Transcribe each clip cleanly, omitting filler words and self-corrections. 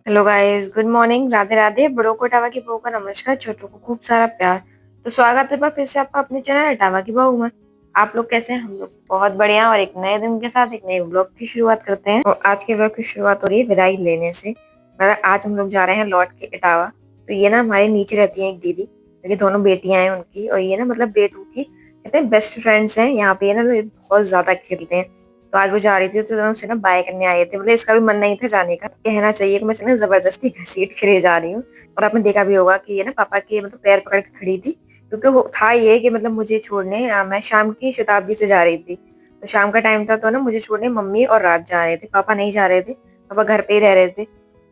Hello guys, good morning, Radhe Radhe. बड़ों को इटावा की बहू का नमस्कार, छोटों को खूब सारा प्यार। तो स्वागत है फिर से आपका अपने चैनल इटावा की बहू में। आप लोग कैसे हैं? हम लोग बहुत बढ़िया और एक नए दिन के साथ एक नए व्लॉग की शुरुआत करते हैं। और आज के व्लॉग की शुरुआत हो रही है विदाई लेने से। मतलब आज हम लोग जा रहे हैं लौट के इटावा। तो ये ना हमारे नीचे रहती है एक दीदी, ये दोनों बेटियां हैं उनकी, और ये ना मतलब बेटू की कहते हैं बेस्ट फ्रेंड्स हैं यहाँ पे। ये ना ये बहुत ज्यादा खेलते हैं। तो आज वो जा रही थी तो मैं उसे ना बाय करने आए थे। मतलब इसका भी मन नहीं था जाने का, कहना चाहिए कि मैं इसे ना जबरदस्ती घसीट के ले जा रही हूँ। और आपने देखा भी होगा कि ये ना पापा के मतलब पैर पकड़ के खड़ी थी, क्योंकि वो था ये कि मतलब मुझे छोड़ने मैं शाम की शताब्दी से जा रही थी। तो शाम का टाइम था तो ना मुझे छोड़ने मम्मी और राज जा रहे थे, पापा नहीं जा रहे थे। पापा घर पे ही रह रहे थे।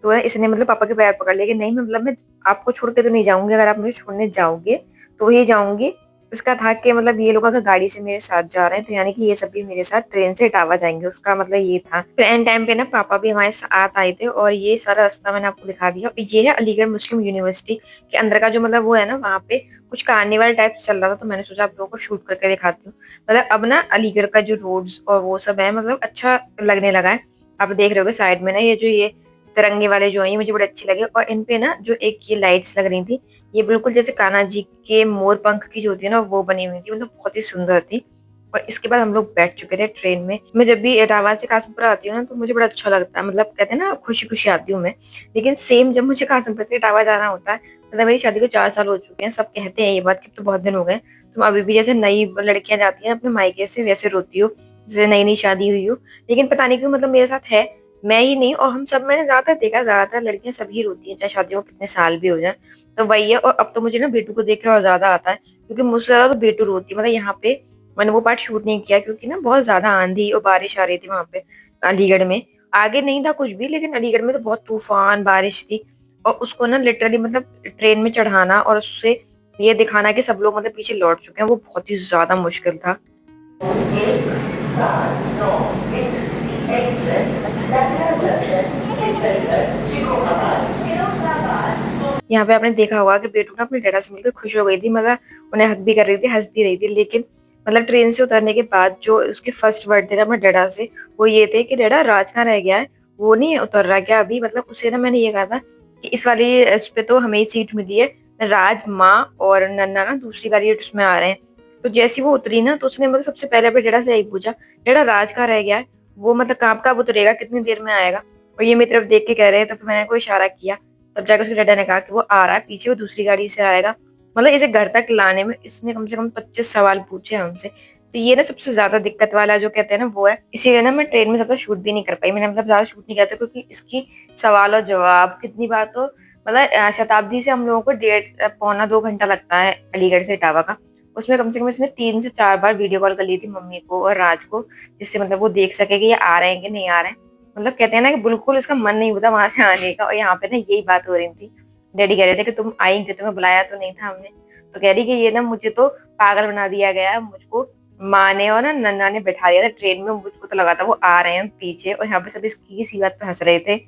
तो ना इसने मतलब पापा के पैर पकड़ लिए कि नहीं, मतलब मैं आपको छोड़ के तो नहीं जाऊंगी, अगर आप मुझे छोड़ने जाओगे तो ही जाऊंगी। उसका था कि मतलब ये लोग अगर गाड़ी से मेरे साथ जा रहे हैं तो यानी कि ये सब भी मेरे साथ ट्रेन से इटावा जाएंगे, उसका मतलब ये था। फिर एंड टाइम पे ना पापा भी हमारे साथ आए थे और ये सारा रास्ता मैंने आपको दिखा दिया। और ये है अलीगढ़ मुस्लिम यूनिवर्सिटी के अंदर का जो मतलब वो है ना, वहाँ पे कुछ कार्निवल टाइप चल रहा था, तो मैंने सोचा आप लोगों को शूट करके दिखाती हूँ। मतलब अब ना अलीगढ़ का जो रोड्स और वो सब है मतलब अच्छा लगने लगा है। आप देख रहे होगे साइड में ना ये तिरंगे वाले जो है ये मुझे बड़े अच्छे लगे। और इन पे ना जो एक ये लाइट्स लग रही थी, ये बिल्कुल जैसे कान्हा जी के मोर पंख की जो होती है ना वो बनी हुई थी, मतलब बहुत ही सुंदर थी। और इसके बाद हम लोग बैठ चुके थे ट्रेन में। मैं जब भी इटावा से कासिमपुर आती हूँ ना तो मुझे बड़ा अच्छा लगता है, मतलब कहते हैं ना खुशी खुशी आती हूँ मैं। लेकिन सेम जब मुझे कासिमपुर से इटावा जाना होता है, मतलब मेरी शादी को 4 साल हो चुके हैं, सब कहते हैं ये बात कि तो बहुत दिन हो गए, तुम अभी भी जैसे नई लड़कियां जाती हैं अपने मायके से वैसे रोती हो, जैसे नई नई शादी हुई हो। लेकिन पता नहीं क्यों मतलब मेरे साथ है, मैं ही नहीं, और हम सब मैंने ज्यादातर देखा, ज्यादातर लड़कियां सभी रोती हैं चाहे शादियों को कितने साल भी हो जाए। तो वही है। और अब तो मुझे ना बेटू को देख के और ज्यादा आता है, क्योंकि मुझसे ज्यादा तो बेटू रोती है। मतलब यहाँ पे मैंने वो पार्ट शूट नहीं किया क्योंकि ना बहुत ज्यादा आंधी और बारिश आ रही थी वहां पे अलीगढ़ में। आगे नहीं था कुछ भी, लेकिन अलीगढ़ में तो बहुत तूफान बारिश थी। और उसको ना लिटरली मतलब ट्रेन में चढ़ाना और उससे ये दिखाना कि सब लोग मतलब पीछे लौट चुके हैं, वो बहुत ही ज्यादा मुश्किल था। यहाँ पे आपने देखा होगा कि बेटू ना अपने डैडा से मिलकर खुश हो गई थी, मतलब उन्हें हक भी कर रही थी, हंस भी रही थी। लेकिन मतलब ट्रेन से उतरने के बाद जो उसके फर्स्ट वर्ड थे ना अपने डैडा से, वो ये थे कि डैडा राज कहाँ रह गया है, वो नहीं उतर रहा क्या अभी। मतलब उसे ना मैंने ये कहा था कि इस वाली इस पे तो हमें ही सीट मिली है, राज माँ और नन्ना ना दूसरी वाली उसमें आ रहे हैं। तो जैसी वो उतरी ना तो उसने मतलब सबसे पहले अपने डैडा से यही पूछा, डैडा राज कहाँ रह गया है, वो मतलब कब उतरेगा, कितनी देर में आएगा। और ये मेरी तरफ देख के कह रहे हैं, तब तो मैंने कोई इशारा किया। तब जाकर उसके डैडा ने कहा कि वो आ रहा है पीछे, वो दूसरी गाड़ी से आएगा। मतलब इसे घर तक लाने में इसने कम से कम 25 सवाल पूछे हमसे। तो ये ना सबसे ज्यादा दिक्कत वाला जो कहते हैं ना वो है, इसीलिए ना मैं ट्रेन में ज्यादा शूट भी नहीं कर पाई। मैंने मतलब ज्यादा शूट नहीं किया था क्योंकि इसकी सवाल और जवाब कितनी बार तो मतलब शताब्दी से हम लोगों को 1.5 पौना 2 घंटा लगता है अलीगढ़ से इटावा का। उसमें कम से कम इसने 3 से 4 बार वीडियो कॉल कर ली थी मम्मी को और राज को, जिससे मतलब वो देख सके कि ये आ रहे हैं कि नहीं आ रहे हैं। मतलब कहते हैं ना कि बिल्कुल इसका मन नहीं होता वहां से आने का। और यहाँ पे ना यही बात हो रही थी, डैडी कह रहे थे कि तुम आई क्यों, तुम्हें बुलाया तो नहीं था हमने। तो कह रही कि ये ना मुझे तो पागल बना दिया गया है, मुझको माँ ने और ना नन्ना ने बैठा दिया था ट्रेन में, मुझको तो लगा था वो आ रहे हैं पीछे। और यहाँ पे सब इसकी इसी बात पे हंस रहे थे।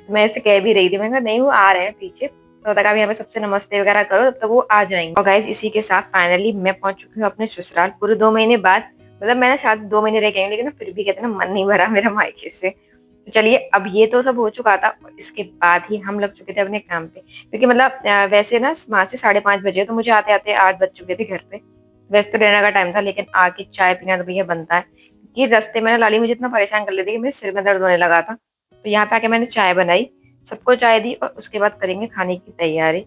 मैं इसे कह भी रही थी, मैंने कहा नहीं वो आ रहे हैं पीछे, तो तक आप यहाँ पे सबसे नमस्ते वगैरह करो, तब तक वो आ जाएंगे। और गाइज इसी के साथ फाइनली मैं पहुंच चुकी हूँ अपने ससुराल पूरे 2 महीने बाद। मतलब मैंने शायद 2 महीने रह गए हैं, लेकिन फिर भी कहते हैं ना मन नहीं भरा मेरा मायके से। तो चलिए अब ये तो सब हो चुका था, और इसके बाद ही हम लग चुके थे अपने काम पे, क्योंकि मतलब वैसे ना वहां से 5:30 बजे, तो मुझे आते आते 8 बज चुके थे घर पे। वैसे तो डिनर का टाइम था, लेकिन आके चाय पीना तो भैया बनता है। कि रास्ते में ना लाली मुझे इतना परेशान कर लेती कि मेरे सिर में दर्द होने लगा था। तो यहाँ पे आके मैंने चाय बनाई, सबको चाय दी, और उसके बाद करेंगे खाने की तैयारी।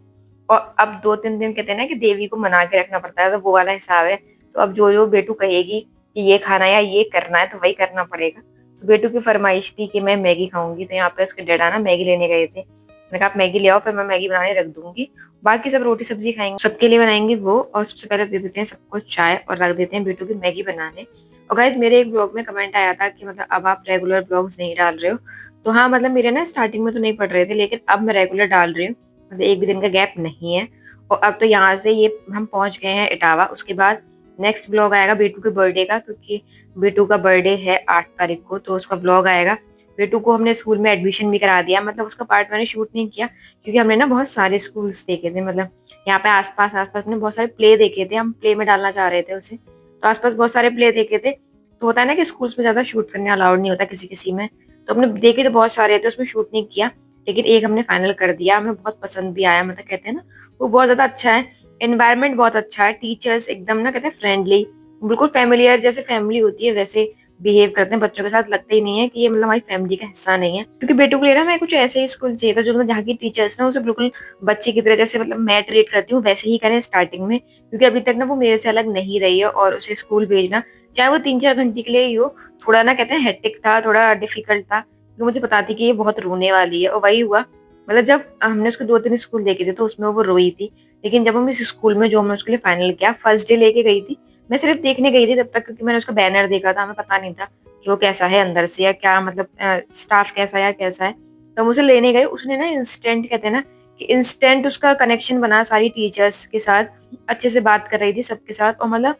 और अब 2-3 दिन कहते हैं ना कि देवी को मना के रखना पड़ता है, तो वो वाला हिसाब है। तो अब जो जो बेटू कहेगी कि ये खाना है या ये करना है तो वही करना पड़ेगा। तो बेटू की फरमाइश थी कि मैं मैगी खाऊंगी, तो यहाँ पे उसके डैडा ना मैगी लेने गए थे। मैंने कहा आप मैगी ले आओ, फिर मैं मैगी बनाने रख दूंगी, बाकी सब रोटी सब्जी खाएंगे। सबके लिए बनाएंगे वो, और सबसे पहले दे देते हैं सबको चाय और रख देते हैं बेटू की मैगी बनाने। और गाइज मेरे एक ब्लॉग में कमेंट आया था कि मतलब अब आप रेगुलर ब्लॉग्स नहीं डाल रहे हो। तो हाँ मतलब मेरे ना स्टार्टिंग में तो नहीं पड़ रहे थे, लेकिन अब मैं रेगुलर डाल रही हूँ, मतलब एक भी दिन का गैप नहीं है। और अब तो यहाँ से ये हम पहुंच गए हैं इटावा। उसके बाद नेक्स्ट ब्लॉग आएगा बेटू के बर्थडे का, क्योंकि बेटू का बर्थडे है 8 तारीख को, तो उसका ब्लॉग आएगा। बेटू को हमने स्कूल में एडमिशन भी करा दिया, मतलब उसका पार्ट मैंने शूट नहीं किया क्योंकि हमने ना बहुत सारे स्कूल्स देखे थे। मतलब यहाँ पे आसपास आसपास में बहुत सारे प्ले देखे थे, हम प्ले में डालना चाह रहे थे उसे। तो आसपास बहुत सारे प्ले देखे थे। तो होता है ना कि स्कूल्स में ज्यादा शूट करने अलाउड नहीं होता किसी किसी में। तो हमने देखे तो बहुत सारे थे, उसमें शूट नहीं किया। लेकिन एक हमने फाइनल कर दिया, हमें बहुत पसंद भी आया, मतलब कहते हैं ना वो बहुत ज्यादा अच्छा है। एनवायरनमेंट बहुत अच्छा है, टीचर्स एकदम ना कहते हैं फ्रेंडली, बिल्कुल फैमिलियर, जैसे फैमिली होती है वैसे बिहेव करते हैं बच्चों के साथ। लगता ही नहीं है कि ये मतलब हमारी फैमिली का हिस्सा नहीं है। क्योंकि बेटू को लेना मैं कुछ ऐसे ही स्कूल चाहिए था जो मतलब जहाँ की टीचर्स ना उसे बिल्कुल बच्चे की तरह, जैसे मतलब मैं ट्रीट करती हूँ वैसे ही करें स्टार्टिंग में। क्योंकि अभी तक ना वो मेरे से अलग नहीं रही है, और उसे स्कूल भेजना चाहे वो 3-4 घंटे के लिए ही हो, थोड़ा ना कहते हैं हेक्टिक था, थोड़ा डिफिकल्ट था। तो मुझे पता थी कि ये बहुत रोने वाली है, और वही हुआ। मतलब जब हमने उसको 2-3 स्कूल देखे थे तो उसमें वो रोई थी। लेकिन जब हम इस स्कूल में जो हमने उसके लिए फाइनल किया, फर्स्ट डे लेके गई थी, मैं सिर्फ देखने गई थी तब तक, क्योंकि मैंने उसका बैनर देखा था, हमें पता नहीं था कि वो कैसा है अंदर से, या क्या मतलब स्टाफ कैसा है या कैसा है। तो हम उसे लेने गए, उसने ना इंस्टेंट कहते हैं ना कि इंस्टेंट उसका कनेक्शन बना सारी टीचर्स के साथ, अच्छे से बात कर रही थी सबके साथ, और मतलब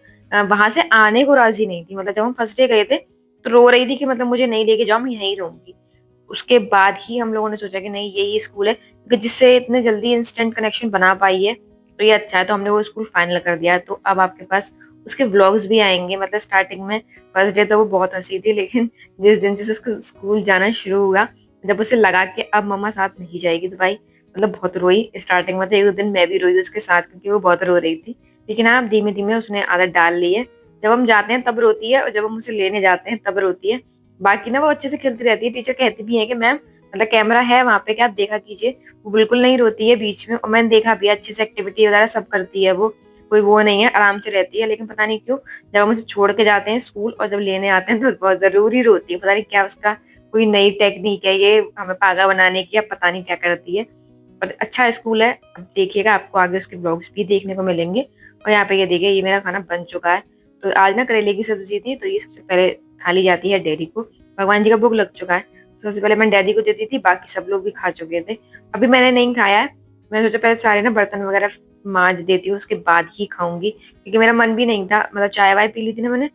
वहां से आने को राजी नहीं थी। मतलब जब हम फर्स्ट डे गए थे तो रो रही थी कि मतलब मुझे नहीं लेके जाओ, मैं यहीं रहूंगी। उसके बाद ही हम लोगों ने सोचा कि नहीं यही स्कूल है, क्योंकि जिससे इतने जल्दी इंस्टेंट कनेक्शन बना पाई है तो ये अच्छा है। तो हमने वो स्कूल फाइनल कर दिया। तो अब आपके पास उसके व्लॉग्स भी आएंगे। मतलब स्टार्टिंग में फर्स्ट डे तो वो बहुत हंसी थी, लेकिन जिस दिन से उसको स्कूल जाना शुरू हुआ, जब उसे लगा कि अब मम्मा साथ नहीं जाएगी, तो भाई मतलब बहुत रोई। स्टार्टिंग में तो 1-2 दिन मैं भी रोई उसके साथ, क्योंकि वो बहुत रो रही थी। लेकिन हाँ धीमे धीमे उसने आदत डाल ली है। जब हम जाते हैं तब रोती है, और जब हम उसे लेने जाते हैं तब रोती है। बाकी ना वो अच्छे से खेलती रहती है। टीचर कहती भी है कि मैम मतलब कैमरा है वहां पे, क्या आप देखा कीजिए। वो बिल्कुल नहीं रोती है बीच में, और मैंने देखा भी है, अच्छे से एक्टिविटी वगैरह सब करती है वो, कोई वो नहीं है, आराम से रहती है। लेकिन पता नहीं क्यों जब हम उसे छोड़ के जाते हैं स्कूल और जब लेने आते हैं तो बहुत जरूरी रोती है। पता नहीं क्या उसका कोई नई टेक्निक है ये हमें पागा बनाने की, अब पता नहीं क्या करती है। और अच्छा स्कूल है। अब देखिएगा आपको आगे उसके ब्लॉग्स भी देखने को मिलेंगे। और यहाँ पे ये देखिए, ये मेरा खाना बन चुका है। तो आज ना करेले की सब्जी थी, तो ये सबसे पहले खा ली जाती है डैडी को। भगवान जी का भोग लग चुका है, तो सबसे पहले मैंने डैडी को देती थी, बाकी सब लोग भी खा चुके थे। अभी मैंने नहीं खाया है। मैंने सोचा पहले सारे ना बर्तन वगैरह मांज देती हूँ, उसके बाद ही खाऊंगी, क्योंकि मेरा मन भी नहीं था। मतलब चाय वाय पी ली थी ना मैंने,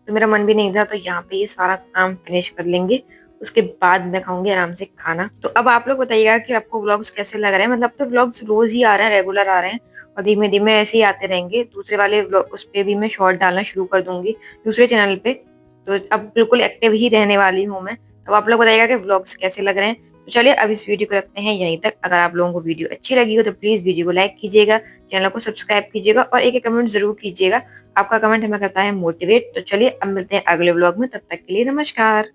तो मेरा मन भी नहीं था। तो यहाँ पे ये सारा काम फिनिश कर लेंगे, उसके बाद मैं खाऊंगी आराम से खाना। तो अब आप लोग बताइएगा कि आपको व्लॉग्स कैसे लग रहे हैं। मतलब तो व्लॉग्स रोज ही आ रहे हैं, रेगुलर आ रहे हैं, और धीमे धीमे ऐसे ही आते रहेंगे। दूसरे वाले व्लॉग उस पे भी मैं शॉर्ट डालना शुरू कर दूंगी दूसरे चैनल पे। तो अब बिल्कुल एक्टिव ही रहने वाली हूँ मैं। तो आप लोग बताइएगा कि व्लॉग्स कैसे लग रहे हैं। तो चलिए अब इस वीडियो को रखते हैं यहीं तक। अगर आप लोगों को वीडियो अच्छी लगी हो तो प्लीज वीडियो को लाइक कीजिएगा, चैनल को सब्सक्राइब कीजिएगा, और एक कमेंट जरूर कीजिएगा। आपका कमेंट हमें करता है मोटिवेट। तो चलिए अब मिलते हैं अगले व्लॉग में, तब तक के लिए नमस्कार।